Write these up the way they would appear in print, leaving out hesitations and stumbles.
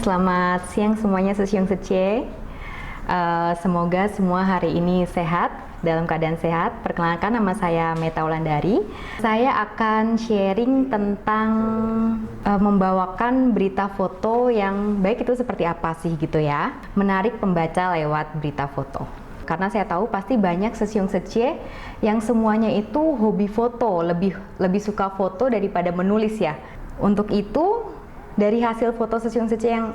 selamat siang semuanya, Sesiung Sece. Semoga semua hari ini sehat, dalam keadaan sehat. Perkenalkan, nama saya Meta Wulandari. Saya akan sharing tentang membawakan berita foto yang baik itu seperti apa sih gitu ya. Menarik pembaca lewat berita foto. Karena saya tahu pasti banyak Sesiung Sece yang semuanya itu hobi foto, lebih suka foto daripada menulis ya. Untuk itu, dari hasil foto Sesiung Sece yang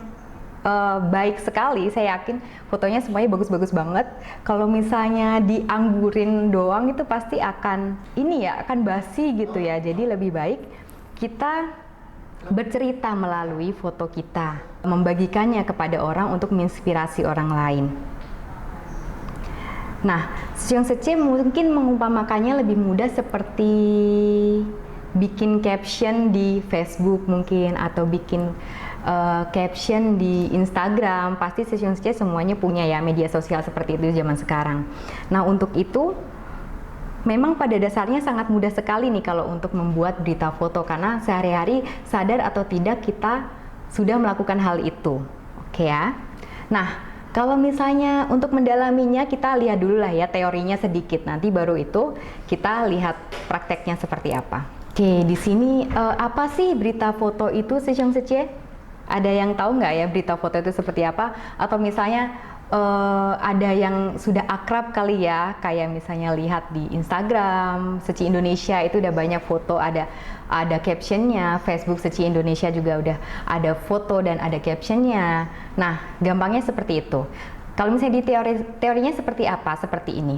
baik sekali, saya yakin fotonya semuanya bagus-bagus banget. Kalau misalnya dianggurin doang itu pasti akan basi gitu ya. Jadi lebih baik kita bercerita melalui foto kita, membagikannya kepada orang untuk menginspirasi orang lain. Nah, Sesiung Sece mungkin mengumpamakannya lebih mudah seperti bikin caption di Facebook mungkin, atau bikin caption di Instagram. Pasti Sesiung Sece semuanya punya ya media sosial seperti itu zaman sekarang. Nah, untuk itu memang pada dasarnya sangat mudah sekali nih kalau untuk membuat berita foto, karena sehari-hari sadar atau tidak kita sudah melakukan hal itu. Oke ya. Nah, kalau misalnya untuk mendalaminya kita lihat dulu lah ya teorinya sedikit, nanti baru itu kita lihat prakteknya seperti apa. Oke, di sini apa sih berita foto itu, Sesiung Sece? Ada yang tahu nggak ya berita foto itu seperti apa? Atau misalnya ada yang sudah akrab kali ya, kayak misalnya lihat di Instagram Seci Indonesia itu udah banyak foto, ada captionnya. Facebook Seci Indonesia juga udah ada foto dan ada captionnya. Nah, gampangnya seperti itu. Kalau misalnya di teorinya seperti apa? Seperti ini.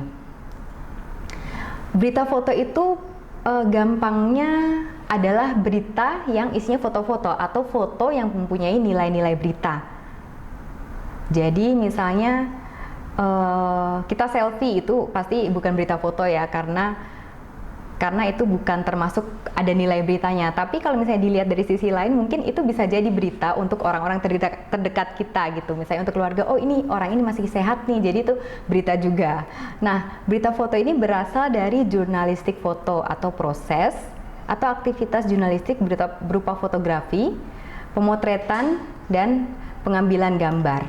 Berita foto itu gampangnya adalah berita yang isinya foto-foto atau foto yang mempunyai nilai-nilai berita. Jadi misalnya kita selfie itu pasti bukan berita foto ya, karena itu bukan termasuk ada nilai beritanya. Tapi kalau misalnya dilihat dari sisi lain, mungkin itu bisa jadi berita untuk orang-orang terdekat kita gitu. Misalnya untuk keluarga, oh ini orang ini masih sehat nih, jadi itu berita juga. Nah, berita foto ini berasal dari jurnalistik foto atau proses atau aktivitas jurnalistik berupa fotografi, pemotretan, dan pengambilan gambar.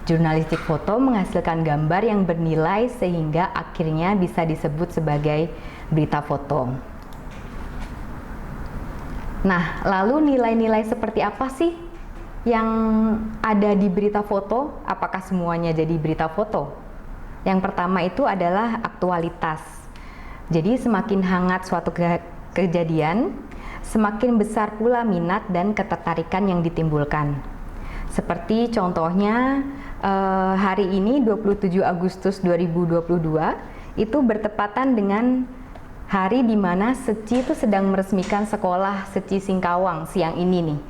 Jurnalistik foto menghasilkan gambar yang bernilai sehingga akhirnya bisa disebut sebagai berita foto. Nah, lalu nilai-nilai seperti apa sih yang ada di berita foto? Apakah semuanya jadi berita foto? Yang pertama itu adalah aktualitas. Jadi semakin hangat suatu kejadian, semakin besar pula minat dan ketertarikan yang ditimbulkan. Seperti contohnya hari ini 27 Agustus 2022 itu bertepatan dengan hari di mana Seci itu sedang meresmikan sekolah Seci Singkawang siang ini nih.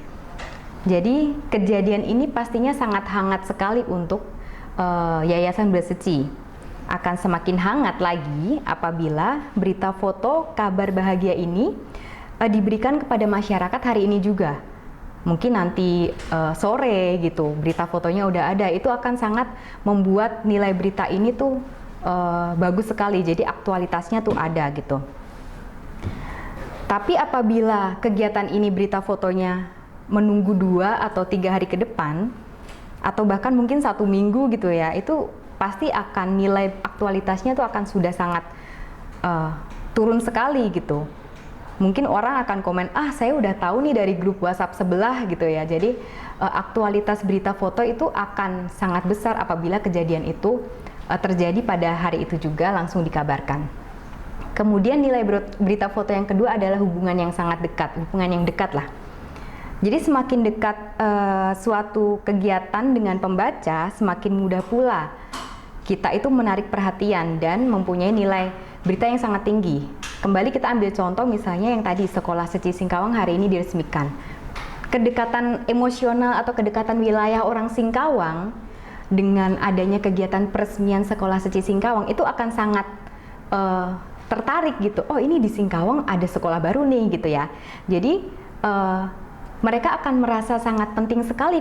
Jadi kejadian ini pastinya sangat hangat sekali untuk Yayasan Bunda Seci. Akan semakin hangat lagi apabila berita foto kabar bahagia ini diberikan kepada masyarakat hari ini juga. Mungkin nanti sore gitu berita fotonya udah ada, itu akan sangat membuat nilai berita ini tuh bagus sekali, jadi aktualitasnya tuh ada gitu. Tapi apabila kegiatan ini berita fotonya menunggu 2 atau 3 hari ke depan, atau bahkan mungkin 1 minggu gitu ya, itu pasti akan nilai aktualitasnya tuh akan sudah sangat turun sekali gitu. Mungkin orang akan komen, saya udah tahu nih dari grup WhatsApp sebelah gitu ya. Jadi aktualitas berita foto itu akan sangat besar apabila kejadian itu terjadi pada hari itu juga langsung dikabarkan. Kemudian nilai berita foto yang kedua adalah hubungan yang sangat dekat, hubungan yang dekat lah. Jadi semakin dekat suatu kegiatan dengan pembaca, semakin mudah pula kita itu menarik perhatian dan mempunyai nilai berita yang sangat tinggi. Kembali kita ambil contoh misalnya yang tadi sekolah Seci Singkawang hari ini diresmikan. Kedekatan emosional atau kedekatan wilayah orang Singkawang dengan adanya kegiatan peresmian sekolah Seci Singkawang itu akan sangat tertarik gitu. Oh, ini di Singkawang ada sekolah baru nih gitu ya. Jadi mereka akan merasa sangat penting sekali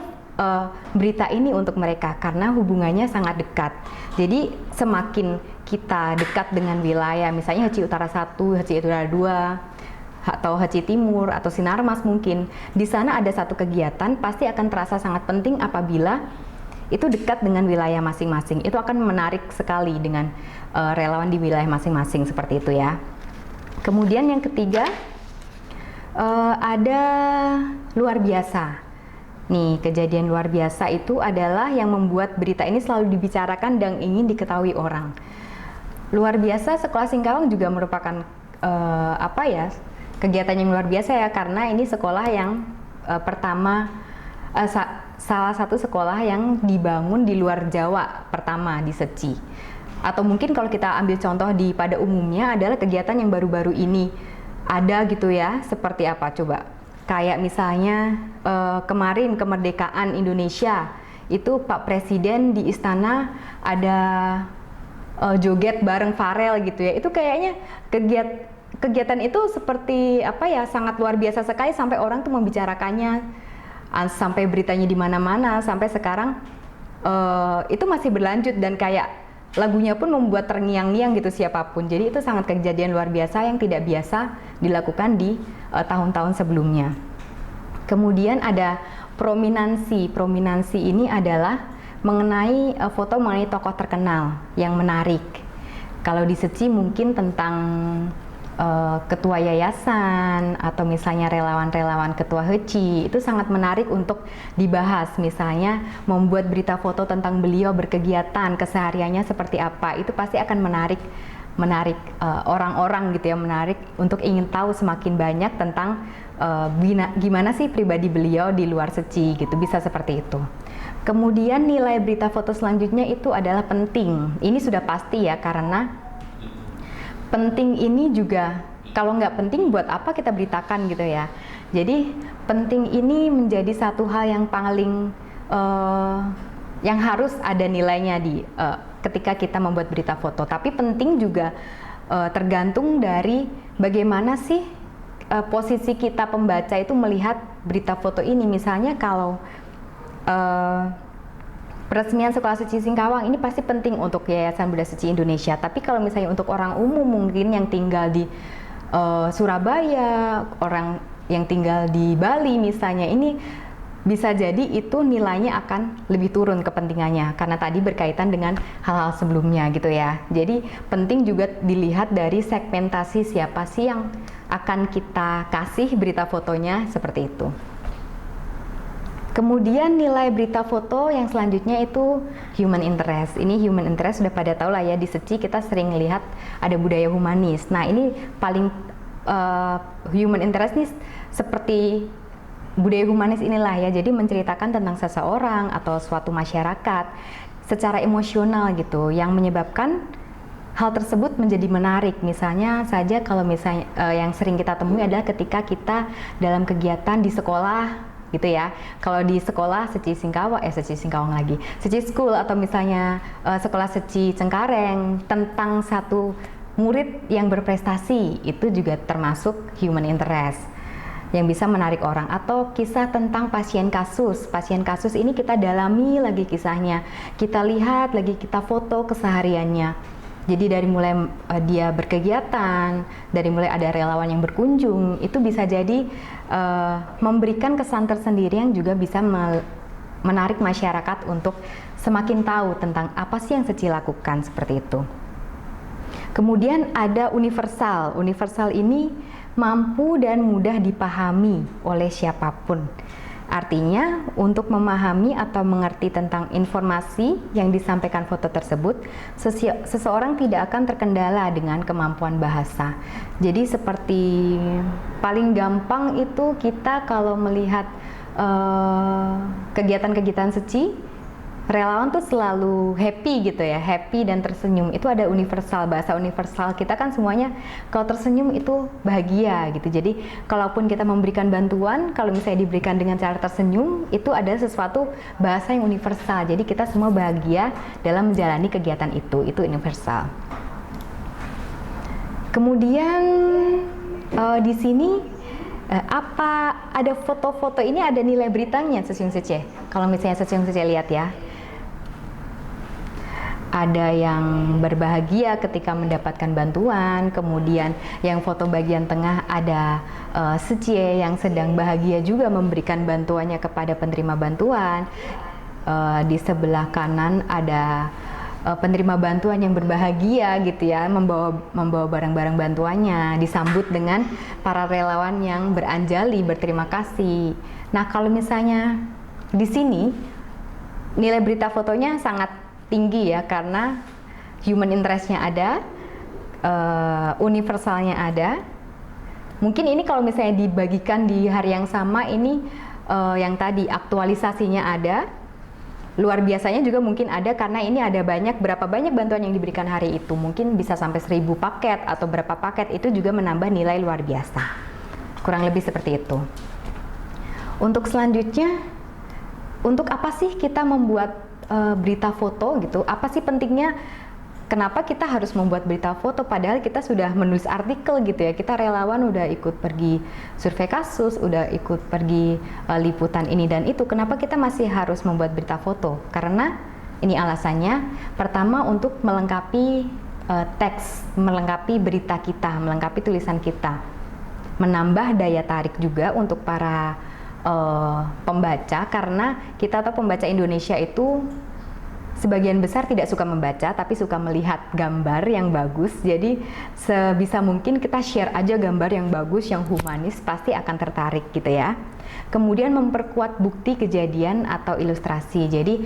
berita ini untuk mereka karena hubungannya sangat dekat. Jadi semakin kita dekat dengan wilayah, misalnya Heci Utara 1, Heci Utara 2, atau HC Timur atau Sinarmas mungkin. Di sana ada satu kegiatan pasti akan terasa sangat penting apabila itu dekat dengan wilayah masing-masing. Itu akan menarik sekali dengan relawan di wilayah masing-masing seperti itu ya. Kemudian yang ketiga ada luar biasa. Nih, kejadian luar biasa itu adalah yang membuat berita ini selalu dibicarakan dan ingin diketahui orang. Luar biasa Sekolah Singkawang juga merupakan kegiatan yang luar biasa ya, karena ini sekolah yang pertama, salah satu sekolah yang dibangun di luar Jawa pertama di Seci. Atau mungkin kalau kita ambil contoh pada umumnya adalah kegiatan yang baru-baru ini ada gitu ya, seperti apa coba? Kayak misalnya kemarin kemerdekaan Indonesia, itu Pak Presiden di istana ada joget bareng Farel gitu ya. Itu kayaknya kegiatan itu seperti sangat luar biasa sekali sampai orang tuh membicarakannya, sampai beritanya di mana-mana, sampai sekarang itu masih berlanjut dan kayak lagunya pun membuat terngiang-ngiang gitu siapapun. Jadi itu sangat kejadian luar biasa yang tidak biasa dilakukan di tahun-tahun sebelumnya. Kemudian ada prominansi. Prominansi ini adalah mengenai foto mengenai tokoh terkenal yang menarik. Kalau di Seci mungkin tentang ketua yayasan atau misalnya relawan-relawan ketua HECI, itu sangat menarik untuk dibahas. Misalnya membuat berita foto tentang beliau berkegiatan, kesehariannya seperti apa, itu pasti akan menarik orang-orang gitu ya, menarik untuk ingin tahu semakin banyak tentang gimana sih pribadi beliau di luar Seci gitu, bisa seperti itu. Kemudian nilai berita foto selanjutnya itu adalah penting. Ini sudah pasti ya, karena penting ini juga, kalau nggak penting buat apa kita beritakan gitu ya. Jadi penting ini menjadi satu hal yang paling yang harus ada nilainya ketika kita membuat berita foto. Tapi penting juga tergantung dari bagaimana sih posisi kita pembaca itu melihat berita foto ini. Misalnya kalau peresmian Sekolah Seci Singkawang ini pasti penting untuk Yayasan Buddha Seci Indonesia. Tapi kalau misalnya untuk orang umum mungkin yang tinggal di Surabaya, orang yang tinggal di Bali misalnya, ini bisa jadi itu nilainya akan lebih turun kepentingannya karena tadi berkaitan dengan hal-hal sebelumnya gitu ya. Jadi penting juga dilihat dari segmentasi siapa sih yang akan kita kasih berita fotonya seperti itu. Kemudian nilai berita foto yang selanjutnya itu human interest. Ini human interest sudah pada tahu lah ya, di Seci kita sering lihat ada budaya humanis. Nah ini paling human interest nih seperti budaya humanis inilah ya, jadi menceritakan tentang seseorang atau suatu masyarakat secara emosional gitu, yang menyebabkan hal tersebut menjadi menarik. Misalnya saja kalau misalnya yang sering kita temui adalah ketika kita dalam kegiatan di sekolah gitu ya. Kalau di sekolah Seci Singkawang, Seci School atau misalnya sekolah Seci Cengkareng tentang satu murid yang berprestasi, itu juga termasuk human interest yang bisa menarik orang. Atau kisah tentang pasien kasus ini kita dalami lagi kisahnya, kita lihat lagi, kita foto kesehariannya. Jadi dari mulai dia berkegiatan, dari mulai ada relawan yang berkunjung, itu bisa jadi memberikan kesan tersendiri yang juga bisa menarik masyarakat untuk semakin tahu tentang apa sih yang Seci lakukan, seperti itu. Kemudian ada universal. Universal ini mampu dan mudah dipahami oleh siapapun. Artinya, untuk memahami atau mengerti tentang informasi yang disampaikan foto tersebut, seseorang tidak akan terkendala dengan kemampuan bahasa. Jadi seperti paling gampang itu kita kalau melihat kegiatan-kegiatan Seci, relawan tuh selalu happy gitu ya, happy dan tersenyum. Itu ada universal, bahasa universal kita kan semuanya kalau tersenyum itu bahagia gitu. Jadi kalaupun kita memberikan bantuan, kalau misalnya diberikan dengan cara tersenyum, itu ada sesuatu bahasa yang universal. Jadi kita semua bahagia dalam menjalani kegiatan itu universal. Kemudian di sini apa ada foto-foto ini ada nilai beritanya Sesiung Sece. Kalau misalnya Sesiung Sece lihat ya. ada yang berbahagia ketika mendapatkan bantuan, kemudian yang foto bagian tengah ada Secie yang sedang bahagia juga memberikan bantuannya kepada penerima bantuan. Di sebelah kanan ada penerima bantuan yang berbahagia gitu ya, membawa barang-barang bantuannya, disambut dengan para relawan yang beranjali berterima kasih. Nah, kalau misalnya di sini nilai berita fotonya sangat tinggi ya, karena human interest-nya ada, universalnya ada. Mungkin ini kalau misalnya dibagikan di hari yang sama, ini yang tadi aktualisasinya ada, luar biasanya juga mungkin ada, karena ini ada berapa banyak bantuan yang diberikan hari itu, mungkin bisa sampai 1000 paket atau berapa paket, itu juga menambah nilai luar biasa. Kurang lebih seperti itu. Untuk selanjutnya, untuk apa sih kita membuat berita foto gitu? Apa sih pentingnya? Kenapa kita harus membuat berita foto padahal kita sudah menulis artikel gitu ya? Kita relawan udah ikut pergi survei kasus, udah ikut pergi liputan ini dan itu. Kenapa kita masih harus membuat berita foto? Karena ini alasannya. Pertama, untuk melengkapi teks, melengkapi berita kita, melengkapi tulisan kita. Menambah daya tarik juga untuk para pembaca, karena kita tahu pembaca Indonesia itu sebagian besar tidak suka membaca tapi suka melihat gambar yang bagus. Jadi sebisa mungkin kita share aja gambar yang bagus, yang humanis, pasti akan tertarik gitu ya. Kemudian memperkuat bukti kejadian atau ilustrasi. Jadi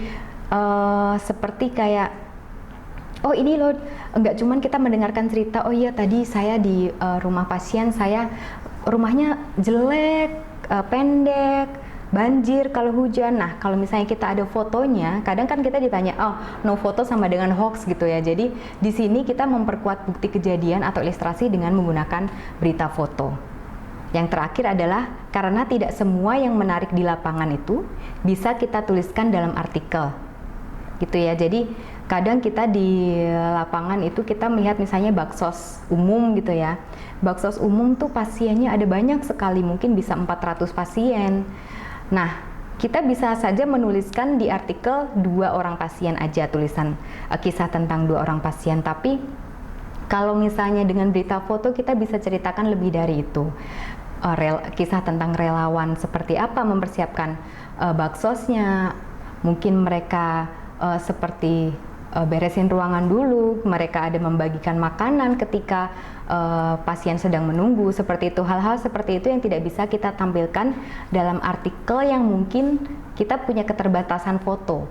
seperti kayak, oh ini loh, enggak cuman kita mendengarkan cerita, oh iya tadi saya di rumah pasien, saya rumahnya jelek, pendek, banjir kalau hujan. Nah, kalau misalnya kita ada fotonya, kadang kan kita ditanya, oh no foto sama dengan hoax gitu ya. Jadi di sini kita memperkuat bukti kejadian atau ilustrasi dengan menggunakan berita foto. Yang terakhir adalah karena tidak semua yang menarik di lapangan itu bisa kita tuliskan dalam artikel gitu ya. Jadi kadang kita di lapangan itu kita melihat misalnya baksos umum gitu ya. Baksos umum tuh pasiennya ada banyak sekali, mungkin bisa 400 pasien. Nah, kita bisa saja menuliskan di artikel 2 orang pasien aja, tulisan kisah tentang 2 orang pasien. Tapi kalau misalnya dengan berita foto kita bisa ceritakan lebih dari itu. Kisah tentang relawan seperti apa mempersiapkan baksosnya, mungkin mereka seperti beresin ruangan dulu, mereka ada membagikan makanan ketika pasien sedang menunggu, seperti itu. Hal-hal seperti itu yang tidak bisa kita tampilkan dalam artikel yang mungkin kita punya keterbatasan foto.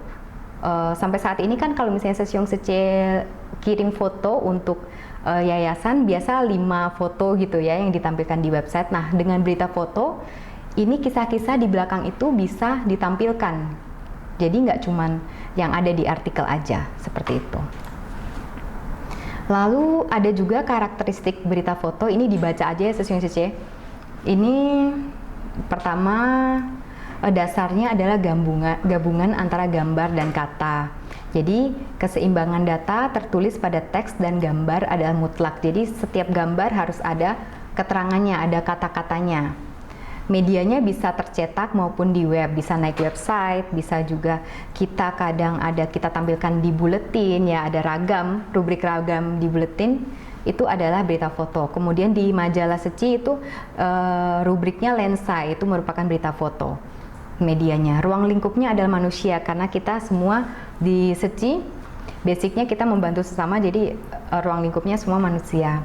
Sampai saat ini kan kalau misalnya Sesiong Sece kirim foto untuk yayasan, biasa 5 foto gitu ya yang ditampilkan di website. Nah, dengan berita foto, ini kisah-kisah di belakang itu bisa ditampilkan. Jadi nggak cuman yang ada di artikel aja, seperti itu. Lalu ada juga karakteristik berita foto, ini dibaca aja ya Sesiong Sece. Ini pertama, dasarnya adalah gabungan antara gambar dan kata. Jadi keseimbangan data tertulis pada teks dan gambar adalah mutlak. Jadi setiap gambar harus ada keterangannya, ada kata-katanya. Medianya bisa tercetak maupun di web, bisa naik website, bisa juga kita kadang kita tampilkan di buletin ya, ada rubrik ragam di buletin, itu adalah berita foto. Kemudian di majalah Seci itu rubriknya lensa, itu merupakan berita foto. Medianya, ruang lingkupnya adalah manusia, karena kita semua di Seci basicnya kita membantu sesama, jadi ruang lingkupnya semua manusia.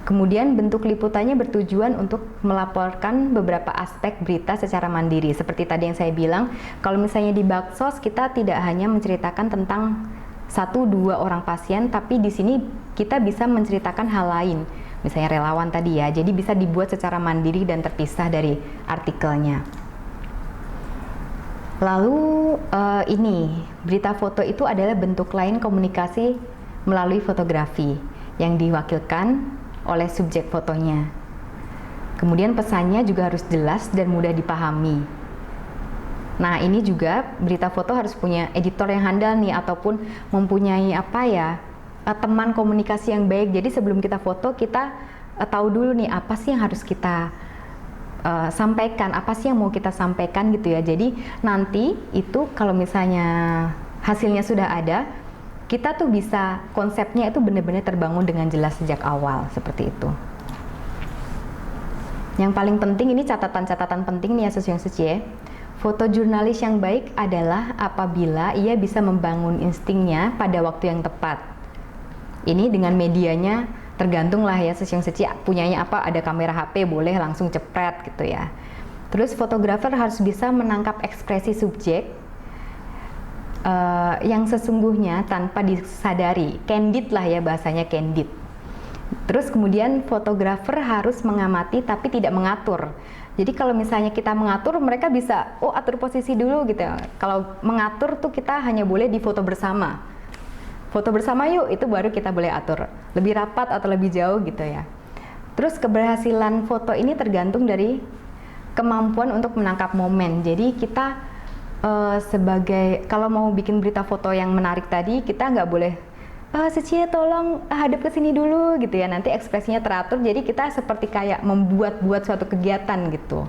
Kemudian bentuk liputannya bertujuan untuk melaporkan beberapa aspek berita secara mandiri. Seperti tadi yang saya bilang, kalau misalnya di baksos kita tidak hanya menceritakan tentang 1-2 orang pasien, tapi di sini kita bisa menceritakan hal lain. Misalnya relawan tadi ya, jadi bisa dibuat secara mandiri dan terpisah dari artikelnya. Lalu ini, berita foto itu adalah bentuk lain komunikasi melalui fotografi yang diwakilkan oleh subjek fotonya. Kemudian pesannya juga harus jelas dan mudah dipahami. Nah, ini juga berita foto harus punya editor yang handal nih, ataupun mempunyai teman komunikasi yang baik. Jadi sebelum kita foto, kita tahu dulu nih apa sih yang harus kita sampaikan, apa sih yang mau kita sampaikan gitu ya. Jadi nanti itu kalau misalnya hasilnya sudah ada, kita tuh bisa, konsepnya itu benar-benar terbangun dengan jelas sejak awal, seperti itu. Yang paling penting, ini catatan-catatan penting nih ya Sosyong-Suci. Fotojurnalis yang baik adalah apabila ia bisa membangun instingnya pada waktu yang tepat. Ini dengan medianya tergantung lah ya Sosyong-Suci punyanya apa, ada kamera HP boleh langsung cepret gitu ya. Terus fotografer harus bisa menangkap ekspresi subjek yang sesungguhnya tanpa disadari, candid lah ya bahasanya, candid. Terus kemudian fotografer harus mengamati tapi tidak mengatur. Jadi kalau misalnya kita mengatur, mereka bisa atur posisi dulu gitu ya. Kalau mengatur tuh kita hanya boleh di foto bersama. Foto bersama yuk, itu baru kita boleh atur lebih rapat atau lebih jauh gitu ya. Terus keberhasilan foto ini tergantung dari kemampuan untuk menangkap momen. Jadi kita sebagai, kalau mau bikin berita foto yang menarik tadi, kita nggak boleh Suci tolong hadap ke sini dulu gitu ya, nanti ekspresinya teratur, jadi kita seperti kayak membuat-buat suatu kegiatan gitu.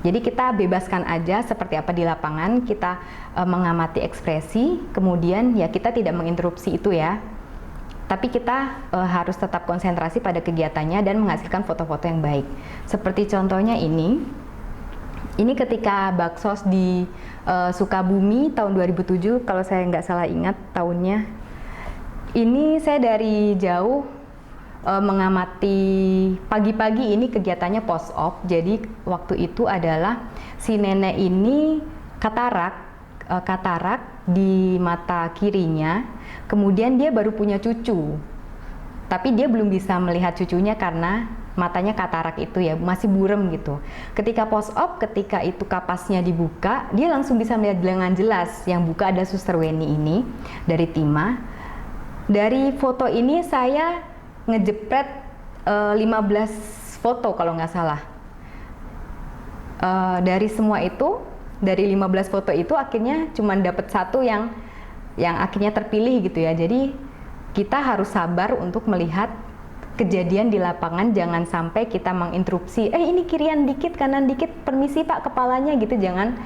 Jadi kita bebaskan aja seperti apa di lapangan, kita mengamati ekspresi, kemudian ya kita tidak menginterupsi itu ya, tapi kita harus tetap konsentrasi pada kegiatannya dan menghasilkan foto-foto yang baik. Seperti contohnya ini ketika Baksos di Sukabumi tahun 2007, kalau saya nggak salah ingat tahunnya. Ini saya dari jauh mengamati pagi-pagi, ini kegiatannya post op. Jadi waktu itu adalah si nenek ini katarak di mata kirinya, kemudian dia baru punya cucu. Tapi dia belum bisa melihat cucunya karena matanya katarak itu ya, masih buram gitu. Ketika post op, ketika itu kapasnya dibuka, dia langsung bisa melihat dengan jelas. Yang buka ada Suster Weni ini dari Timah. Dari foto ini saya ngejepret 15 foto kalau nggak salah. Dari semua itu, dari 15 foto itu akhirnya cuma dapat satu yang akhirnya terpilih gitu ya. Jadi kita harus sabar untuk melihat kejadian di lapangan, jangan sampai kita menginterupsi, ini kirian dikit, kanan dikit, permisi Pak kepalanya gitu, jangan.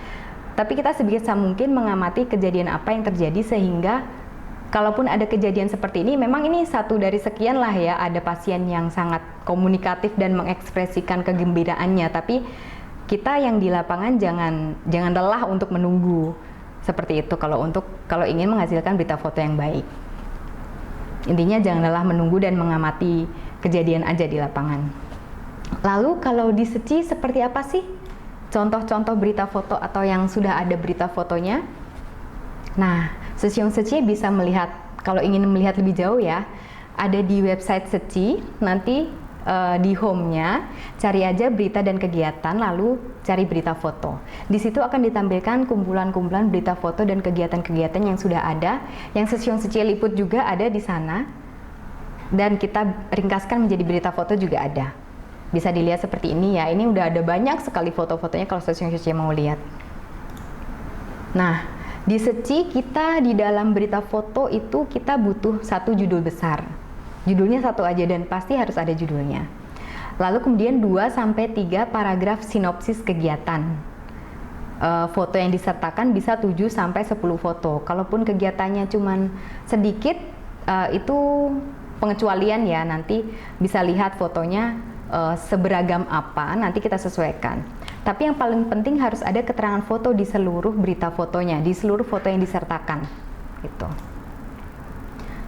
Tapi kita sebisa mungkin mengamati kejadian apa yang terjadi, sehingga kalaupun ada kejadian seperti ini, memang ini satu dari sekian lah ya, ada pasien yang sangat komunikatif dan mengekspresikan kegembiraannya, tapi kita yang di lapangan jangan lelah untuk menunggu seperti itu kalau ingin menghasilkan berita foto yang baik. Intinya jangan lelah menunggu dan mengamati kejadian aja di lapangan. Lalu kalau di Seci seperti apa sih contoh-contoh berita foto atau yang sudah ada berita fotonya? Nah, Sosyong-Suci bisa melihat, kalau ingin melihat lebih jauh ya, ada di website Seci, nanti di home-nya cari aja berita dan kegiatan, lalu cari berita foto. Di situ akan ditampilkan kumpulan-kumpulan berita foto dan kegiatan-kegiatan yang sudah ada, yang Sosyong-Suci liput juga ada di sana, dan kita ringkaskan menjadi berita foto juga ada. Bisa dilihat seperti ini ya, ini udah ada banyak sekali foto-fotonya kalau Sosyong-Suci mau lihat. Nah, di Seci kita di dalam berita foto itu kita butuh satu judul besar. Judulnya satu aja dan pasti harus ada judulnya. Lalu kemudian 2-3 paragraf sinopsis kegiatan. Foto yang disertakan bisa 7-10 foto. Kalaupun kegiatannya cuman sedikit, itu pengecualian ya, nanti bisa lihat fotonya seberagam apa, nanti kita sesuaikan. Tapi yang paling penting harus ada keterangan foto di seluruh berita fotonya, di seluruh foto yang disertakan gitu.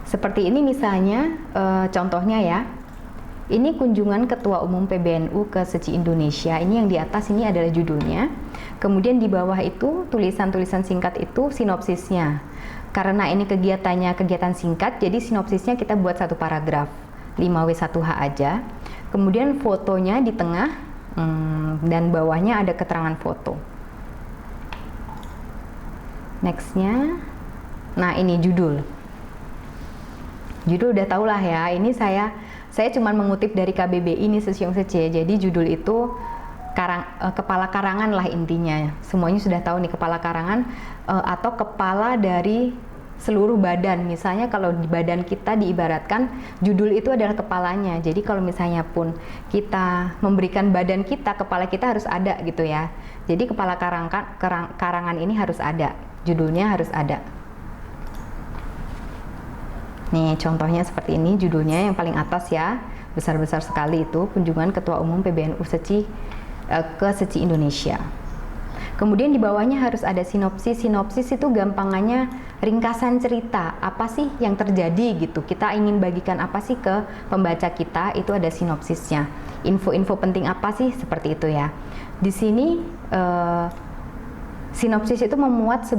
Seperti ini misalnya contohnya ya, ini kunjungan Ketua Umum PBNU ke Seci Indonesia. Ini yang di atas ini adalah judulnya, kemudian di bawah itu tulisan-tulisan singkat itu sinopsisnya. Karena ini kegiatannya kegiatan singkat, jadi sinopsisnya kita buat satu paragraf 5W1H aja. Kemudian fotonya di tengah, dan bawahnya ada keterangan foto. Nextnya, nah ini judul udah tau lah ya, ini saya cuma mengutip dari KBBI ini Sosyong-Suci. Jadi judul itu kepala karangan lah intinya, semuanya sudah tahu nih kepala karangan atau kepala dari seluruh badan. Misalnya kalau di badan kita diibaratkan judul itu adalah kepalanya. Jadi kalau misalnya pun kita memberikan badan kita, kepala kita harus ada gitu ya. Jadi kepala karangan ini harus ada, judulnya harus ada. Nih contohnya seperti ini, judulnya yang paling atas ya, besar-besar sekali itu, kunjungan Ketua Umum PBNU ke Seci Indonesia. Kemudian di bawahnya harus ada sinopsis. Sinopsis itu gampangannya ringkasan cerita, apa sih yang terjadi gitu. Kita ingin bagikan apa sih ke pembaca kita, itu ada sinopsisnya. Info-info penting apa sih, seperti itu ya. Di sini sinopsis itu memuat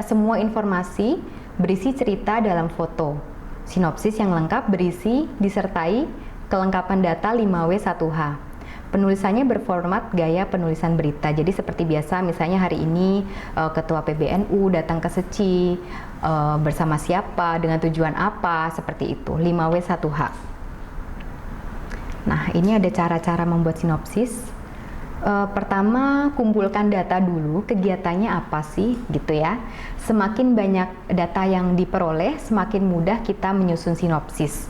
semua informasi berisi cerita dalam foto. Sinopsis yang lengkap berisi disertai kelengkapan data 5W1H. Penulisannya berformat gaya penulisan berita. Jadi seperti biasa, misalnya hari ini Ketua PBNU datang ke Seci bersama siapa, dengan tujuan apa, seperti itu. 5W1H. Nah, ini ada cara-cara membuat sinopsis. Pertama, kumpulkan data dulu, kegiatannya apa sih gitu ya. Semakin banyak data yang diperoleh, semakin mudah kita menyusun sinopsis.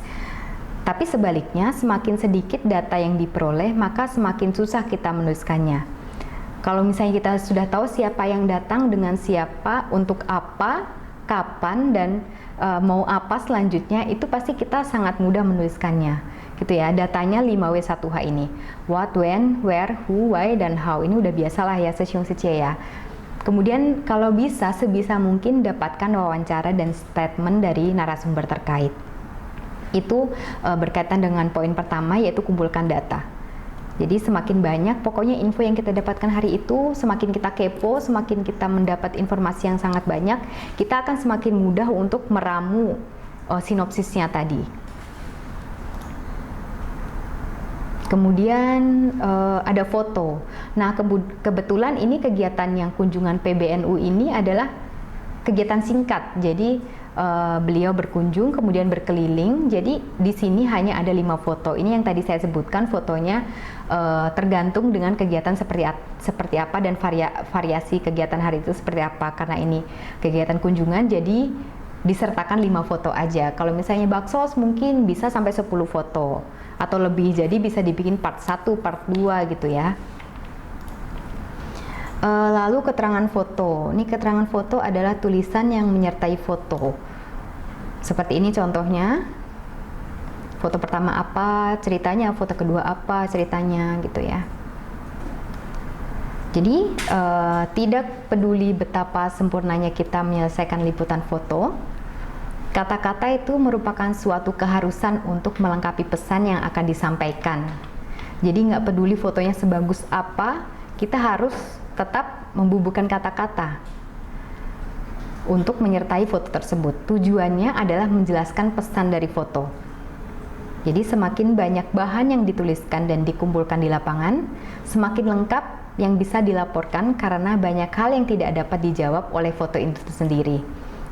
Tapi sebaliknya, semakin sedikit data yang diperoleh, maka semakin susah kita menuliskannya. Kalau misalnya kita sudah tahu siapa yang datang, dengan siapa, untuk apa, kapan, dan mau apa selanjutnya, itu pasti kita sangat mudah menuliskannya. Gitu ya, datanya 5W1H ini. What, when, where, who, why, dan how. Ini udah biasalah ya, Sesiung Seci ya. Kemudian kalau bisa, sebisa mungkin dapatkan wawancara dan statement dari narasumber terkait. Itu berkaitan dengan poin pertama, yaitu kumpulkan data. Jadi semakin banyak pokoknya info yang kita dapatkan hari itu, semakin kita kepo, semakin kita mendapat informasi yang sangat banyak, kita akan semakin mudah untuk meramu sinopsisnya tadi. Kemudian ada foto. Nah, kebetulan ini kegiatan yang kunjungan PBNU ini adalah kegiatan singkat. Jadi beliau berkunjung kemudian berkeliling. Jadi di sini hanya ada 5 foto. Ini yang tadi saya sebutkan, fotonya tergantung dengan kegiatan seperti apa dan variasi kegiatan hari itu seperti apa. Karena ini kegiatan kunjungan, jadi disertakan 5 foto aja. Kalau misalnya baksos mungkin bisa sampai 10 foto atau lebih, jadi bisa dibikin part 1, part 2 gitu ya. Lalu keterangan foto. Ini keterangan foto adalah tulisan yang menyertai foto. Seperti ini contohnya. Foto pertama apa ceritanya, foto kedua apa ceritanya gitu ya. Jadi tidak peduli betapa sempurnanya kita menyelesaikan liputan foto, kata-kata itu merupakan suatu keharusan untuk melengkapi pesan yang akan disampaikan. Jadi nggak peduli fotonya sebagus apa, kita harus tetap membubuhkan kata-kata untuk menyertai foto tersebut. Tujuannya adalah menjelaskan pesan dari foto. Jadi semakin banyak bahan yang dituliskan dan dikumpulkan di lapangan, semakin lengkap yang bisa dilaporkan karena banyak hal yang tidak dapat dijawab oleh foto itu sendiri.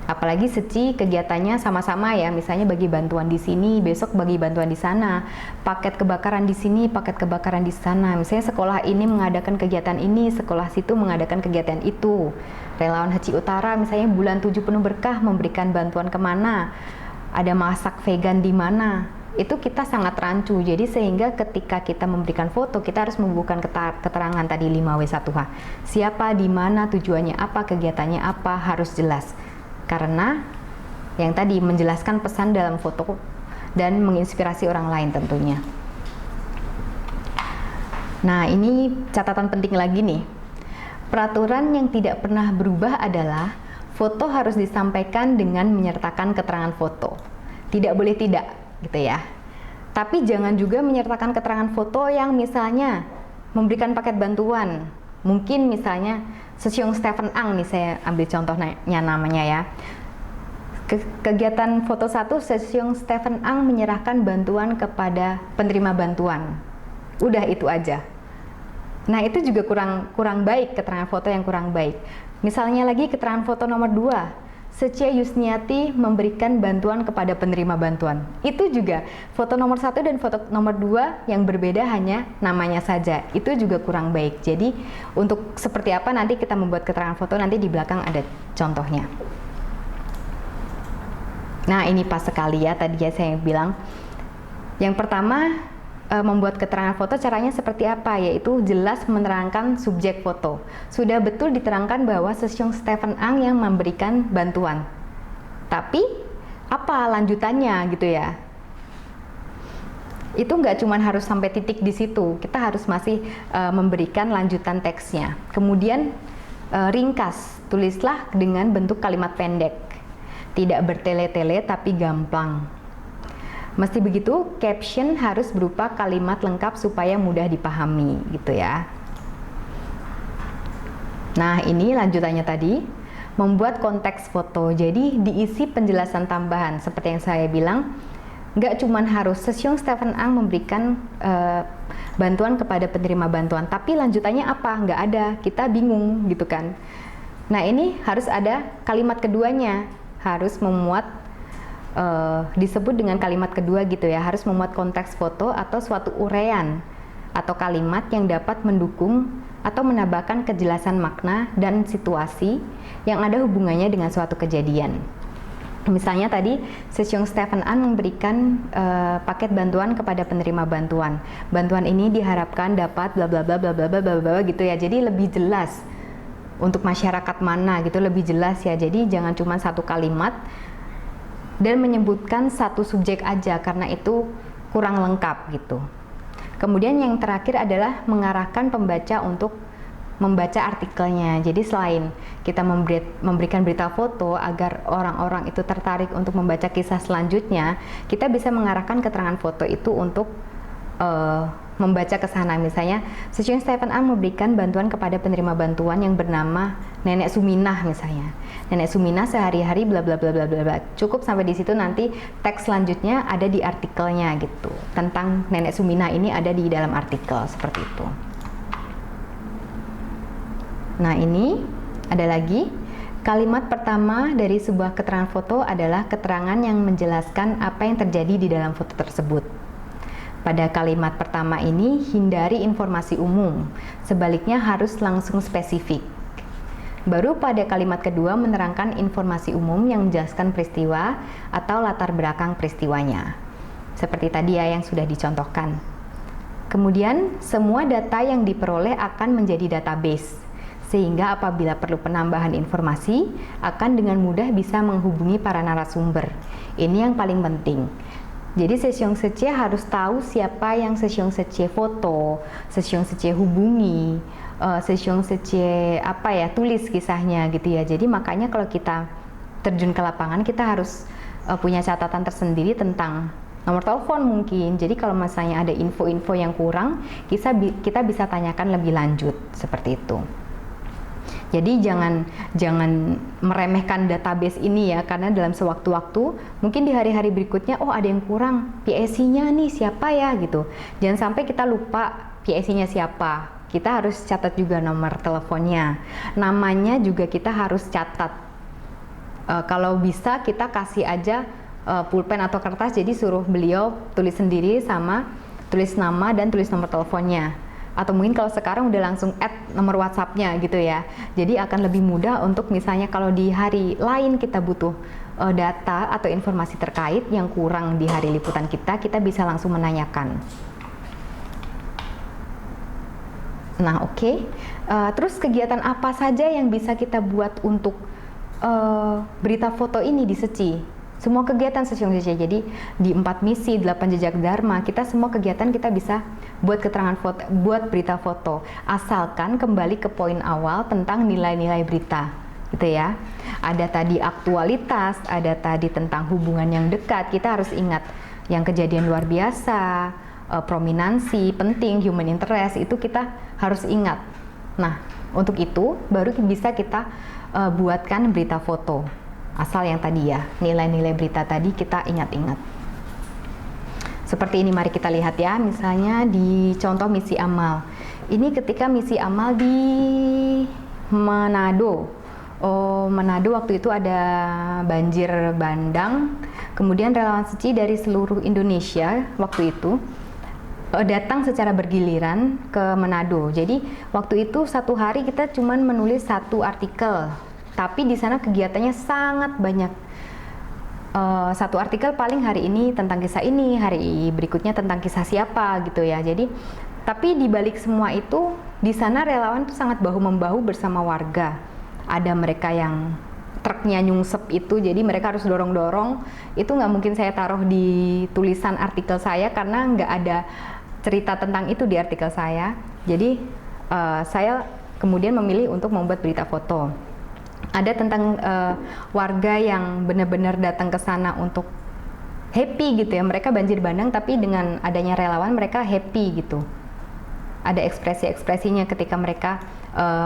Apalagi Seci kegiatannya sama-sama ya, misalnya bagi bantuan di sini, besok bagi bantuan di sana, paket kebakaran di sini, paket kebakaran di sana. Misalnya sekolah ini mengadakan kegiatan ini, sekolah situ mengadakan kegiatan itu. Relawan Heci Utara misalnya bulan 7 penuh berkah memberikan bantuan kemana, ada masak vegan di mana. Itu kita sangat rancu, jadi sehingga ketika kita memberikan foto, kita harus membubuhkan keterangan tadi 5W1H. Siapa, di mana, tujuannya apa, kegiatannya apa, harus jelas. Karena yang tadi menjelaskan pesan dalam foto dan menginspirasi orang lain tentunya. Nah, ini catatan penting lagi nih. Peraturan yang tidak pernah berubah adalah foto harus disampaikan dengan menyertakan keterangan foto. Tidak boleh tidak, gitu ya. Tapi jangan juga menyertakan keterangan foto yang misalnya memberikan paket bantuan. Mungkin misalnya Sesiung Stephen Ang nih, saya ambil contohnya namanya ya. Kegiatan foto 1, Sesiung Stephen Ang menyerahkan bantuan kepada penerima bantuan. Udah itu aja. Nah, itu juga kurang baik, keterangan foto yang kurang baik. Misalnya lagi keterangan foto nomor 2, Seci Yusniati memberikan bantuan kepada penerima bantuan. Itu juga foto nomor 1 dan foto nomor 2 yang berbeda hanya namanya saja. Itu juga kurang baik. Jadi untuk seperti apa nanti kita membuat keterangan foto, nanti di belakang ada contohnya. Nah, ini pas sekali ya tadi ya saya bilang. Yang pertama, membuat keterangan foto caranya seperti apa, yaitu jelas menerangkan subjek foto. Sudah betul diterangkan bahwa Sesiung Stephen Ang yang memberikan bantuan. Tapi apa lanjutannya gitu ya. Itu nggak cuma harus sampai titik di situ, kita harus masih memberikan lanjutan teksnya. Kemudian ringkas, tulislah dengan bentuk kalimat pendek, tidak bertele-tele tapi gampang. Mesti begitu, caption harus berupa kalimat lengkap supaya mudah dipahami gitu ya. Nah, ini lanjutannya tadi, membuat konteks foto. Jadi diisi penjelasan tambahan seperti yang saya bilang. Nggak cuman harus Sesiong Stephen Ang memberikan bantuan kepada penerima bantuan, tapi lanjutannya apa? Nggak ada, kita bingung gitu kan. Nah, ini harus ada kalimat keduanya, harus memuat disebut dengan kalimat kedua gitu ya, harus memuat konteks foto atau suatu uraian atau kalimat yang dapat mendukung atau menambahkan kejelasan makna dan situasi yang ada hubungannya dengan suatu kejadian. Misalnya tadi Sesiong Stephen Ang memberikan paket bantuan kepada penerima bantuan. Bantuan ini diharapkan dapat bla bla bla bla bla bla bla gitu ya. Jadi lebih jelas untuk masyarakat mana gitu, lebih jelas ya. Jadi jangan cuma satu kalimat dan menyebutkan satu subjek aja karena itu kurang lengkap gitu. Kemudian yang terakhir adalah mengarahkan pembaca untuk membaca artikelnya. Jadi selain kita memberikan berita foto agar orang-orang itu tertarik untuk membaca kisah selanjutnya, kita bisa mengarahkan keterangan foto itu untuk membaca ke sana. Misalnya, Sesiong Stephen Ang memberikan bantuan kepada penerima bantuan yang bernama Nenek Suminah misalnya. Nenek Suminah sehari-hari bla bla bla bla bla bla. Cukup sampai di situ, nanti teks selanjutnya ada di artikelnya gitu. Tentang Nenek Suminah ini ada di dalam artikel seperti itu. Nah, ini ada lagi. Kalimat pertama dari sebuah keterangan foto adalah keterangan yang menjelaskan apa yang terjadi di dalam foto tersebut. Pada kalimat pertama ini, hindari informasi umum. Sebaliknya harus langsung spesifik. Baru pada kalimat kedua menerangkan informasi umum yang menjelaskan peristiwa atau latar belakang peristiwanya. Seperti tadi ya yang sudah dicontohkan. Kemudian, semua data yang diperoleh akan menjadi database. Sehingga apabila perlu penambahan informasi, akan dengan mudah bisa menghubungi para narasumber. Ini yang paling penting. Jadi Sesiong Sece harus tahu siapa yang Sesiong Sece foto, Sesiong Sece hubungi, Sesiong Sece tulis kisahnya gitu ya. Jadi makanya kalau kita terjun ke lapangan, kita harus punya catatan tersendiri tentang nomor telepon mungkin. Jadi kalau misalnya ada info-info yang kurang, kita bisa tanyakan lebih lanjut seperti itu. Jadi jangan meremehkan database ini ya, karena dalam sewaktu-waktu mungkin di hari-hari berikutnya ada yang kurang, PSC-nya nih siapa ya gitu. Jangan sampai kita lupa PSC-nya siapa. Kita harus catat juga nomor teleponnya. Namanya juga kita harus catat. Kalau bisa kita kasih aja pulpen atau kertas, jadi suruh beliau tulis sendiri sama tulis nama dan tulis nomor teleponnya. Atau mungkin kalau sekarang udah langsung add nomor WhatsApp-nya gitu ya. Jadi akan lebih mudah untuk misalnya kalau di hari lain kita butuh data atau informasi terkait yang kurang di hari liputan kita bisa langsung menanyakan. Nah, oke. Terus kegiatan apa saja yang bisa kita buat untuk berita foto ini di Seci? Semua kegiatan Sesiong Sece. Jadi di 4 misi, 8 jejak dharma, kita semua kegiatan kita bisa buat keterangan foto, buat berita foto. Asalkan kembali ke poin awal tentang nilai-nilai berita, gitu ya. Ada tadi aktualitas, ada tadi tentang hubungan yang dekat. Kita harus ingat yang kejadian luar biasa, prominansi, penting, human interest, itu kita harus ingat. Nah, untuk itu baru bisa kita buatkan berita foto. Asal yang tadi ya, nilai-nilai berita tadi kita ingat-ingat. Seperti ini, mari kita lihat ya, misalnya di contoh misi amal. Ini ketika misi amal di Manado. Manado waktu itu ada banjir bandang, kemudian relawan Seci dari seluruh Indonesia waktu itu datang secara bergiliran ke Manado. Jadi waktu itu satu hari kita cuma menulis satu artikel. Tapi di sana kegiatannya sangat banyak. Satu artikel paling hari ini tentang kisah ini, hari berikutnya tentang kisah siapa gitu ya. Jadi, tapi di balik semua itu, di sana relawan tuh sangat bahu-membahu bersama warga. Ada mereka yang truknya nyungsep itu, jadi mereka harus dorong-dorong. Itu nggak mungkin saya taruh di tulisan artikel saya karena nggak ada cerita tentang itu di artikel saya. Jadi saya kemudian memilih untuk membuat berita foto. Ada tentang warga yang benar-benar datang ke sana untuk happy gitu ya, mereka banjir bandang tapi dengan adanya relawan mereka happy gitu. Ada ekspresi-ekspresinya ketika mereka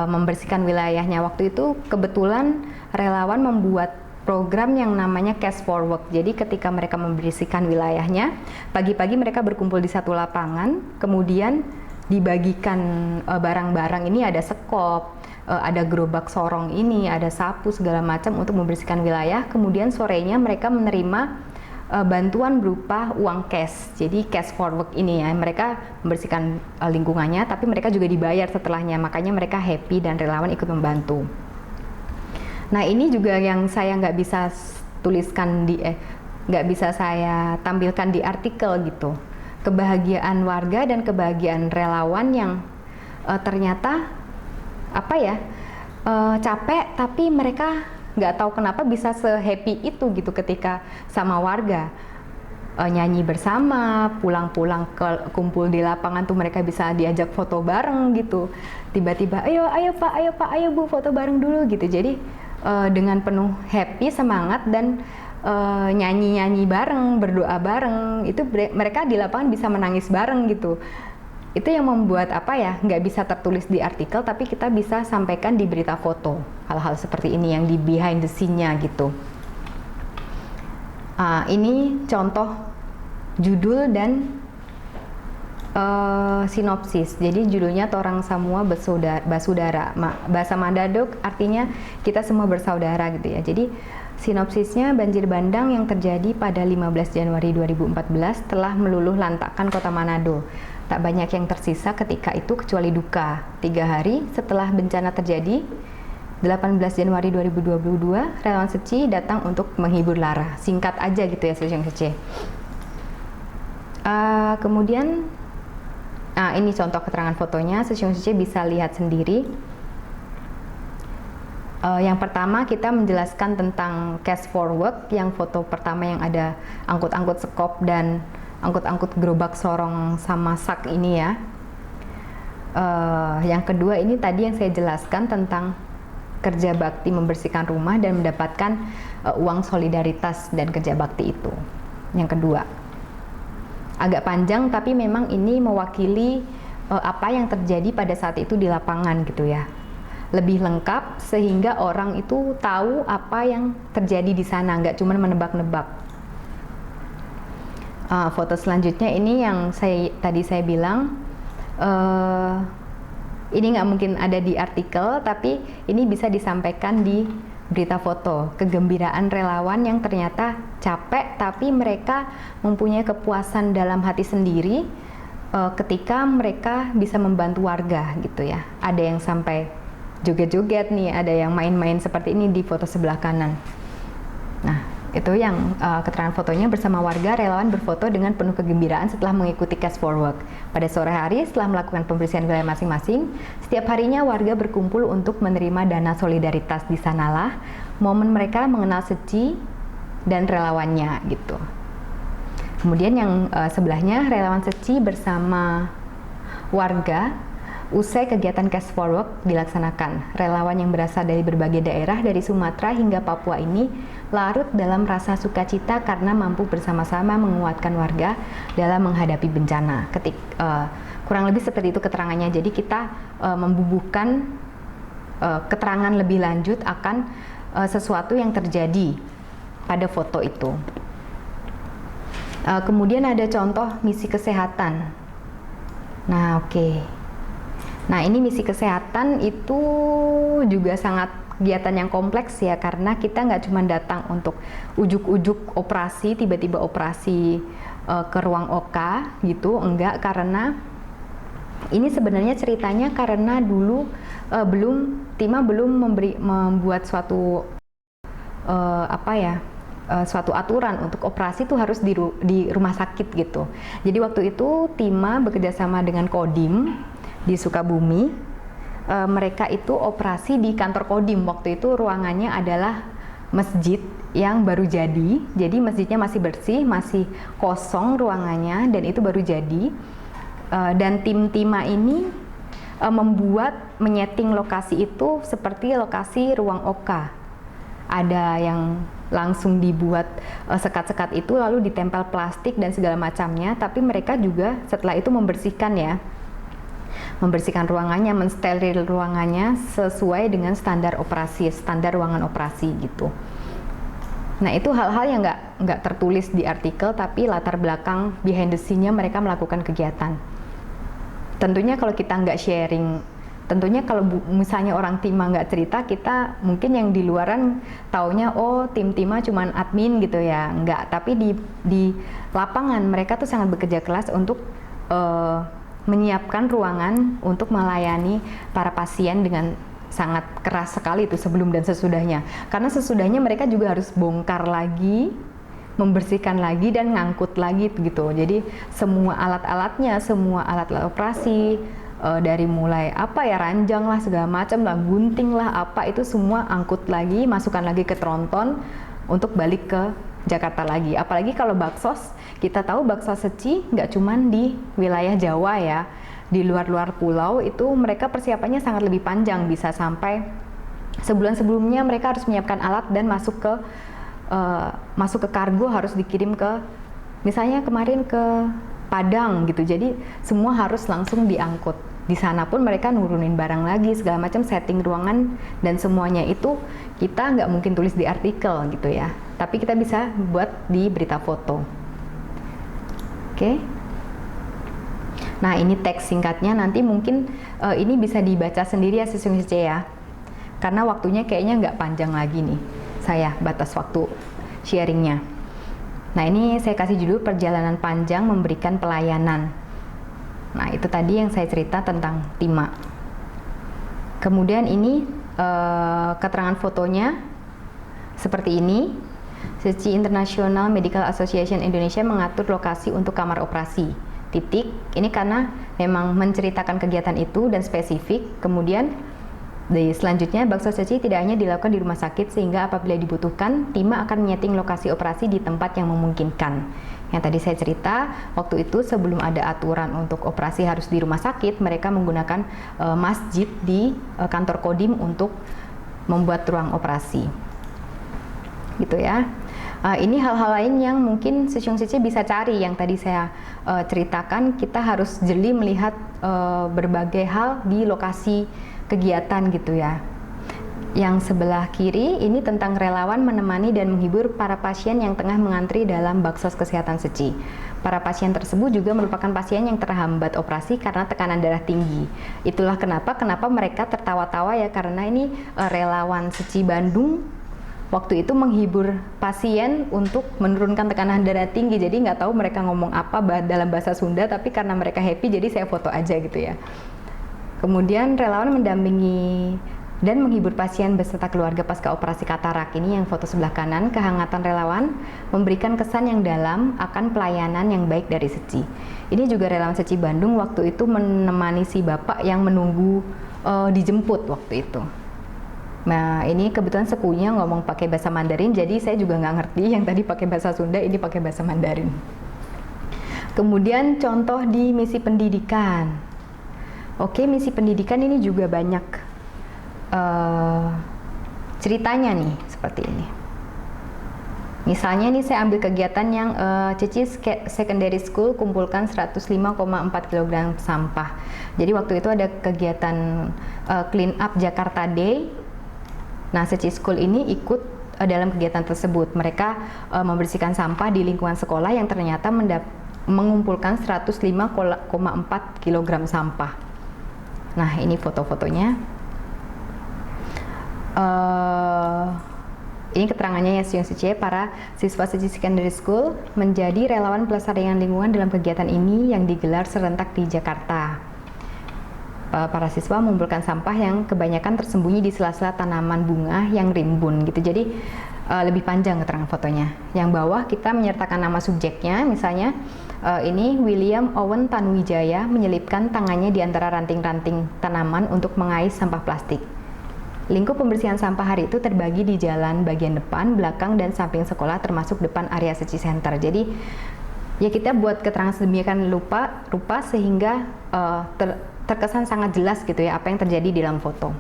membersihkan wilayahnya. Waktu itu kebetulan relawan membuat program yang namanya Cash for Work. Jadi ketika mereka membersihkan wilayahnya, pagi-pagi mereka berkumpul di satu lapangan, kemudian dibagikan barang-barang. Ini ada sekop, ada gerobak sorong ini, ada sapu segala macam untuk membersihkan wilayah. Kemudian sorenya mereka menerima bantuan berupa uang cash. Jadi cash for work ini ya, mereka membersihkan lingkungannya, tapi mereka juga dibayar setelahnya. Makanya mereka happy dan relawan ikut membantu. Nah ini juga yang saya nggak bisa tuliskan nggak bisa saya tampilkan di artikel gitu. Kebahagiaan warga dan kebahagiaan relawan yang ternyata apa ya, capek tapi mereka nggak tahu kenapa bisa se-happy itu gitu ketika sama warga. Nyanyi bersama, pulang-pulang kumpul di lapangan tuh mereka bisa diajak foto bareng gitu. Tiba-tiba ayo Pak, ayo Bu foto bareng dulu gitu. Jadi dengan penuh happy, semangat dan nyanyi-nyanyi bareng, berdoa bareng, itu mereka di lapangan bisa menangis bareng gitu. Itu yang membuat apa ya, nggak bisa tertulis di artikel tapi kita bisa sampaikan di berita foto, hal-hal seperti ini yang di behind the scene-nya gitu. Ini contoh judul dan sinopsis. Jadi judulnya Torang Samua Basudara, bahasa Manado artinya kita semua bersaudara gitu ya. Jadi sinopsisnya, banjir bandang yang terjadi pada 15 Januari 2014 telah meluluh lantakkan kota Manado. Tak banyak yang tersisa ketika itu kecuali duka. 3 hari setelah bencana terjadi, 18 Januari 2022, relawan Seci datang untuk menghibur lara. Singkat aja gitu ya Seciung Seci. Kemudian, ini contoh keterangan fotonya, Seciung Seci bisa lihat sendiri. Yang pertama kita menjelaskan tentang cash for work, yang foto pertama yang ada angkut-angkut sekop dan angkut-angkut gerobak sorong sama sak ini ya. Yang kedua ini tadi yang saya jelaskan tentang kerja bakti membersihkan rumah dan mendapatkan uang solidaritas dan kerja bakti itu. Yang kedua, agak panjang tapi memang ini mewakili apa yang terjadi pada saat itu di lapangan gitu ya. Lebih lengkap sehingga orang itu tahu apa yang terjadi di sana, nggak cuma menebak-nebak. Foto selanjutnya ini yang tadi saya bilang, ini nggak mungkin ada di artikel, tapi ini bisa disampaikan di berita foto. Kegembiraan relawan yang ternyata capek, tapi mereka mempunyai kepuasan dalam hati sendiri ketika mereka bisa membantu warga gitu ya. Ada yang sampai joget-joget nih, ada yang main-main seperti ini di foto sebelah kanan. Nah, itu yang keterangan fotonya bersama warga relawan berfoto dengan penuh kegembiraan setelah mengikuti Cash for Work. Pada sore hari setelah melakukan pembersihan wilayah masing-masing, setiap harinya warga berkumpul untuk menerima dana solidaritas. Di sanalah momen mereka mengenal Seci dan relawannya gitu. Kemudian yang sebelahnya relawan Seci bersama warga. Usai kegiatan Cash for Work dilaksanakan, relawan yang berasal dari berbagai daerah dari Sumatera hingga Papua ini larut dalam rasa sukacita karena mampu bersama-sama menguatkan warga dalam menghadapi bencana. Kurang lebih seperti itu keterangannya. Jadi kita membubuhkan keterangan lebih lanjut akan sesuatu yang terjadi pada foto itu. Kemudian ada contoh misi kesehatan. Nah, oke. Nah, ini misi kesehatan itu juga sangat kegiatan yang kompleks ya, karena kita nggak cuma datang untuk ujuk-ujuk operasi, tiba-tiba operasi ke ruang OK gitu, enggak, karena ini sebenarnya ceritanya karena dulu Tima belum membuat suatu suatu aturan untuk operasi itu harus di rumah sakit gitu. Jadi waktu itu Tima bekerjasama dengan Kodim di Sukabumi, mereka itu operasi di kantor Kodim. Waktu itu ruangannya adalah masjid yang baru jadi masjidnya masih bersih, masih kosong ruangannya, dan itu baru jadi. Dan tim Tima ini menyeting lokasi itu seperti lokasi ruang oka. Ada yang langsung dibuat sekat-sekat itu lalu ditempel plastik dan segala macamnya, tapi mereka juga setelah itu membersihkan ruangannya, mensteril ruangannya sesuai dengan standar ruangan operasi gitu. Nah, itu hal-hal yang nggak tertulis di artikel, tapi latar belakang behind the scene-nya mereka melakukan kegiatan. Tentunya kalau kita nggak sharing, tentunya kalau misalnya orang Tima nggak cerita, kita mungkin yang di luaran taunya oh tim Tima cuman admin gitu ya, nggak. Tapi di lapangan mereka tuh sangat bekerja keras untuk menyiapkan ruangan untuk melayani para pasien dengan sangat keras sekali itu sebelum dan sesudahnya. Karena sesudahnya mereka juga harus bongkar lagi, membersihkan lagi dan ngangkut lagi gitu. Jadi semua alat-alatnya, semua alat-alat operasi dari mulai ranjang lah segala macam lah, gunting lah itu semua angkut lagi, masukkan lagi ke tronton untuk balik ke Jakarta lagi. Apalagi kalau baksos, kita tahu bakso Seci nggak cuman di wilayah Jawa ya. Di luar-luar pulau itu mereka persiapannya sangat lebih panjang, bisa sampai sebulan sebelumnya mereka harus menyiapkan alat dan masuk ke kargo, harus dikirim ke misalnya kemarin ke Padang gitu. Jadi semua harus langsung diangkut. Di sana pun mereka nurunin barang lagi segala macam, setting ruangan dan semuanya itu kita nggak mungkin tulis di artikel gitu ya. Tapi kita bisa buat di berita foto. Oke. Nah, ini teks singkatnya, nanti mungkin ini bisa dibaca sendiri ya siswa-siswa ya. Karena waktunya kayaknya nggak panjang lagi nih, saya batas waktu sharingnya. Nah, ini saya kasih judul perjalanan panjang memberikan pelayanan. Nah, itu tadi yang saya cerita tentang Tima. Kemudian ini keterangan fotonya seperti ini. Seci International Medical Association Indonesia mengatur lokasi untuk kamar operasi. Titik, ini karena memang menceritakan kegiatan itu dan spesifik. Kemudian selanjutnya bakso Seci tidak hanya dilakukan di rumah sakit, sehingga apabila dibutuhkan Tima akan menyeting lokasi operasi di tempat yang memungkinkan. Yang tadi saya cerita, waktu itu sebelum ada aturan untuk operasi harus di rumah sakit, mereka menggunakan masjid di kantor Kodim untuk membuat ruang operasi gitu ya. Ini hal-hal lain yang mungkin siswa-siswi bisa cari, yang tadi saya ceritakan. Kita harus jeli melihat berbagai hal di lokasi kegiatan gitu ya. Yang sebelah kiri ini tentang relawan menemani dan menghibur para pasien yang tengah mengantri dalam baksos kesehatan Seci. Para pasien tersebut juga merupakan pasien yang terhambat operasi karena tekanan darah tinggi. Itulah kenapa mereka tertawa-tawa ya, karena ini relawan Seci Bandung waktu itu menghibur pasien untuk menurunkan tekanan darah tinggi. Jadi nggak tahu mereka ngomong apa dalam bahasa Sunda, tapi karena mereka happy jadi saya foto aja gitu ya. Kemudian relawan mendampingi dan menghibur pasien beserta keluarga pasca operasi katarak. Ini yang foto sebelah kanan. Kehangatan relawan memberikan kesan yang dalam akan pelayanan yang baik dari Seci. Ini juga relawan Seci Bandung waktu itu menemani si bapak yang menunggu dijemput waktu itu. Nah, ini kebetulan sepunya ngomong pakai bahasa Mandarin, jadi saya juga nggak ngerti. Yang tadi pakai bahasa Sunda, ini pakai bahasa Mandarin. Kemudian contoh di misi pendidikan. Oke, misi pendidikan ini juga banyak ceritanya nih, seperti ini. Misalnya nih saya ambil kegiatan yang Cici Secondary School kumpulkan 105,4 kg sampah. Jadi waktu itu ada kegiatan Clean Up Jakarta Day. Nah, Seci School ini ikut dalam kegiatan tersebut. Mereka membersihkan sampah di lingkungan sekolah yang ternyata mengumpulkan 105,4 kg sampah. Nah, ini foto-fotonya. Ini keterangannya ya, Seci, para siswa Seci Secondary School menjadi relawan pelestarian lingkungan dalam kegiatan ini yang digelar serentak di Jakarta. Para siswa mengumpulkan sampah yang kebanyakan tersembunyi di sela-sela tanaman bunga yang rimbun gitu. Jadi lebih panjang keterangan fotonya. Yang bawah kita menyertakan nama subjeknya, misalnya ini William Owen Tanuwijaya menyelipkan tangannya di antara ranting-ranting tanaman untuk mengais sampah plastik. Lingkup pembersihan sampah hari itu terbagi di jalan bagian depan, belakang, dan samping sekolah termasuk depan area Seci Center. Jadi ya kita buat keterangan sedemikian rupa sehingga terkesan sangat jelas gitu ya apa yang terjadi di dalam foto.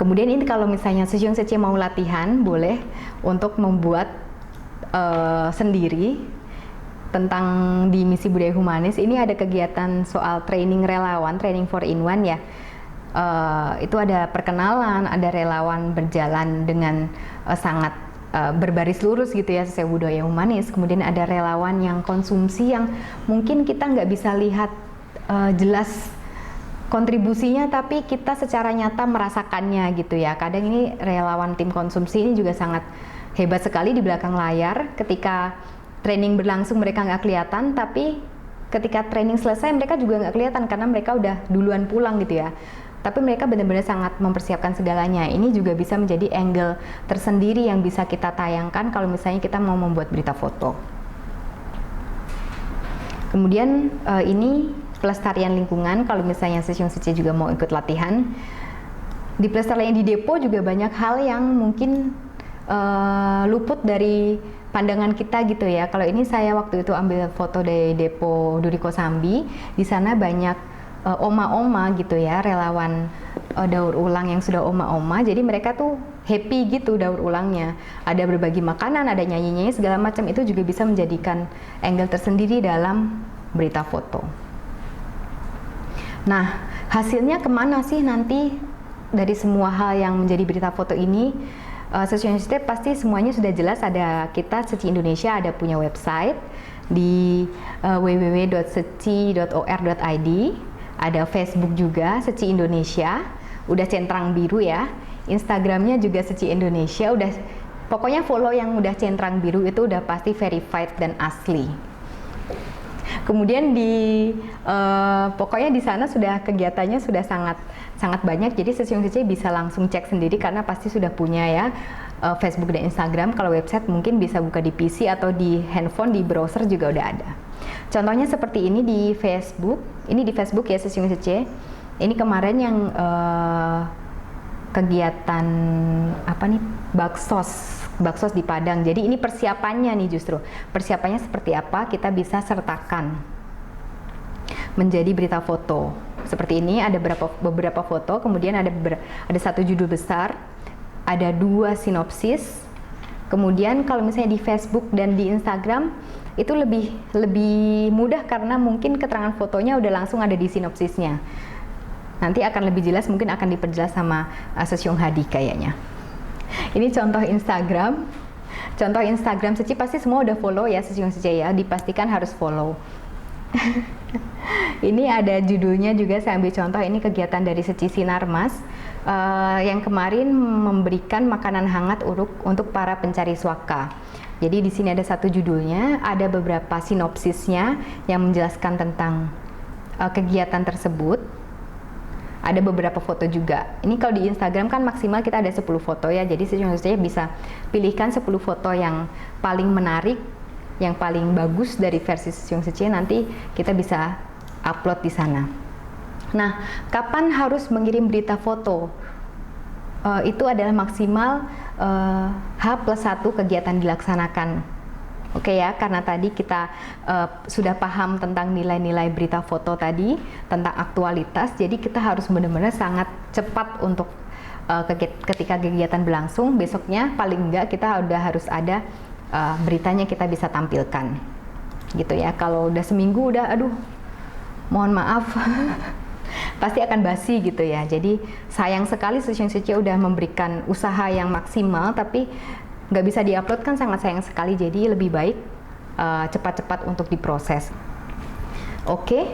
Kemudian ini kalau misalnya Sejong Sece mau latihan, boleh untuk membuat sendiri tentang di misi budaya humanis. Ini ada kegiatan soal training relawan, training 4-in-1 ya. Itu ada perkenalan, ada relawan berjalan dengan sangat berbaris lurus gitu ya sesuai budaya humanis. Kemudian ada relawan yang konsumsi yang mungkin kita nggak bisa lihat jelas kontribusinya, tapi kita secara nyata merasakannya gitu ya. Kadang ini relawan tim konsumsi ini juga sangat hebat sekali di belakang layar. Ketika training berlangsung mereka nggak kelihatan, tapi ketika training selesai mereka juga nggak kelihatan karena mereka udah duluan pulang gitu ya. Tapi mereka benar-benar sangat mempersiapkan segalanya. Ini juga bisa menjadi angle tersendiri yang bisa kita tayangkan kalau misalnya kita mau membuat berita foto. Kemudian ini pelestarian lingkungan, kalau misalnya Sejong Sece juga mau ikut latihan. Di pelestarian di depo juga banyak hal yang mungkin luput dari pandangan kita gitu ya. Kalau ini saya waktu itu ambil foto dari depo Duri Kosambi, di sana banyak oma-oma gitu ya, relawan daur ulang yang sudah oma-oma. Jadi mereka tuh happy gitu daur ulangnya. Ada berbagi makanan, ada nyanyi-nyanyi segala macam, itu juga bisa menjadikan angle tersendiri dalam berita foto. Nah, hasilnya kemana sih nanti dari semua hal yang menjadi berita foto ini? Sejong Sece pasti semuanya sudah jelas. Ada kita Seci Indonesia ada punya website di www.seci.or.id. Ada Facebook juga Seci Indonesia, udah centang biru ya. Instagramnya juga Seci Indonesia, udah pokoknya follow yang udah centang biru itu udah pasti verified dan asli. Kemudian pokoknya di sana sudah kegiatannya sudah sangat banyak, jadi Sejong Sece bisa langsung cek sendiri karena pasti sudah punya ya Facebook dan Instagram. Kalau website mungkin bisa buka di PC atau di handphone, di browser juga udah ada. Contohnya seperti ini di Facebook. Ini di Facebook ya Sejong Sece. Ini kemarin yang kegiatan apa nih, baksos di Padang. Jadi ini persiapannya nih, justru persiapannya seperti apa kita bisa sertakan menjadi berita foto. Seperti ini ada beberapa foto, kemudian ada satu judul besar, ada 2 sinopsis. Kemudian kalau misalnya di Facebook dan di Instagram itu lebih mudah karena mungkin keterangan fotonya udah langsung ada di sinopsisnya. Nanti akan lebih jelas, mungkin akan diperjelas sama Sejong Hadi kayaknya. Ini contoh Instagram. Contoh Instagram Seci pasti semua udah follow ya Sejong Sece ya, dipastikan harus follow. Ini ada judulnya juga, saya ambil contoh, ini kegiatan dari Seci Sinarmas yang kemarin memberikan makanan hangat untuk para pencari swaka. Jadi di sini ada satu judulnya, ada beberapa sinopsisnya yang menjelaskan tentang kegiatan tersebut. Ada beberapa foto juga. Ini kalau di Instagram kan maksimal kita ada 10 foto ya. Jadi Sejong Sece bisa pilihkan 10 foto yang paling menarik, yang paling bagus dari versi Sejong Sece, nanti kita bisa upload di sana. Nah, kapan harus mengirim berita foto? Itu adalah maksimal H+1 kegiatan dilaksanakan. Oke ya, karena tadi kita sudah paham tentang nilai-nilai berita foto tadi, tentang aktualitas, jadi kita harus benar-benar sangat cepat untuk ketika kegiatan berlangsung, besoknya paling enggak kita udah harus ada beritanya kita bisa tampilkan. Gitu ya, kalau udah seminggu udah aduh, mohon maaf, pasti akan basi gitu ya. Jadi sayang sekali Sejong Sece udah memberikan usaha yang maksimal, tapi nggak bisa diupload kan sangat sayang sekali. Jadi lebih baik cepat-cepat untuk diproses. Oke.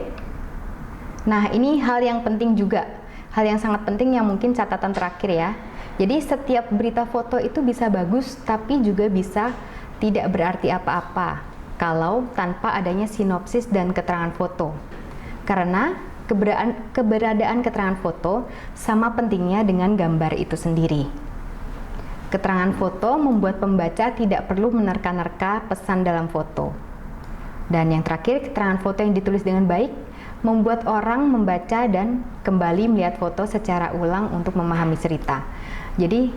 Nah, ini hal yang penting juga, hal yang sangat penting yang mungkin catatan terakhir ya. Jadi setiap berita foto itu bisa bagus, tapi juga bisa tidak berarti apa-apa kalau tanpa adanya sinopsis dan keterangan foto. Karena keberadaan keterangan foto sama pentingnya dengan gambar itu sendiri. Keterangan foto membuat pembaca tidak perlu menerka-nerka pesan dalam foto. Dan yang terakhir, keterangan foto yang ditulis dengan baik membuat orang membaca dan kembali melihat foto secara ulang untuk memahami cerita. Jadi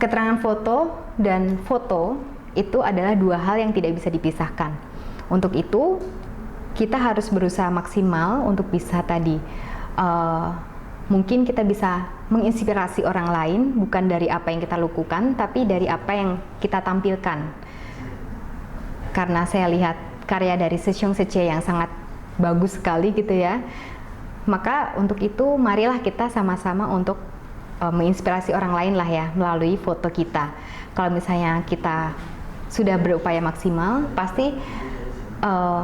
keterangan foto dan foto itu adalah dua hal yang tidak bisa dipisahkan. Untuk itu kita harus berusaha maksimal untuk bisa tadi mungkin kita bisa menginspirasi orang lain bukan dari apa yang kita lakukan, tapi dari apa yang kita tampilkan. Karena saya lihat karya dari Secheong Seche yang sangat bagus sekali gitu ya, maka untuk itu marilah kita sama-sama untuk menginspirasi orang lain lah ya melalui foto kita. Kalau misalnya kita sudah berupaya maksimal, pasti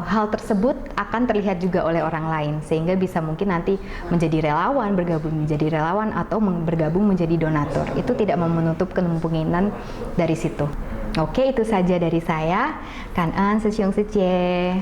hal tersebut akan terlihat juga oleh orang lain, sehingga bisa mungkin nanti menjadi relawan, bergabung menjadi relawan, atau bergabung menjadi donatur. Itu tidak menutup kemungkinan dari situ. Oke, itu saja dari saya. Kan Secheong Seche.